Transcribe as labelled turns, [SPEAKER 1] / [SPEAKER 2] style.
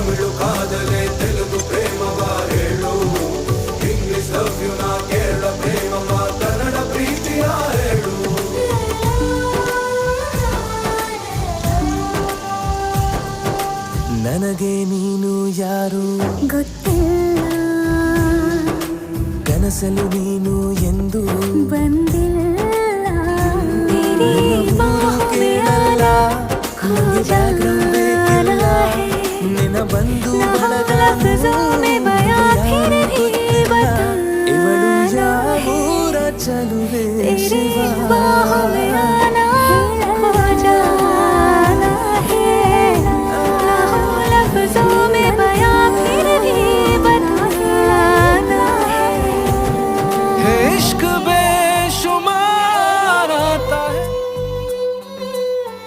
[SPEAKER 1] ತಮಿಳು ಕಾದಲೆ ತೆಲುಗು ಪ್ರೇಮವ ಹೇಳು, English love you ನಾ ಕೇರಳ ಪ್ರೇಮವ ಕನ್ನಡ ಪ್ರೀತಿಯ ಹೇಳು. ನನಗೆ ನೀನು ಯಾರು
[SPEAKER 2] ಗೊತ್ತಿಲ್ಲ,
[SPEAKER 1] ಕನಸಲು ನೀನು ಎಂದು
[SPEAKER 2] ಬಂದಿಲ್ಲ.
[SPEAKER 1] ಕೇಳಲ್ಲ, ನನಗೆ ಬ್ಯಾಕ್ಗ್ರೌಂಡ್ ಬೇಕಿಲ್ಲ, ನಿನ್ನ ಬಂಧು ಬಳಗ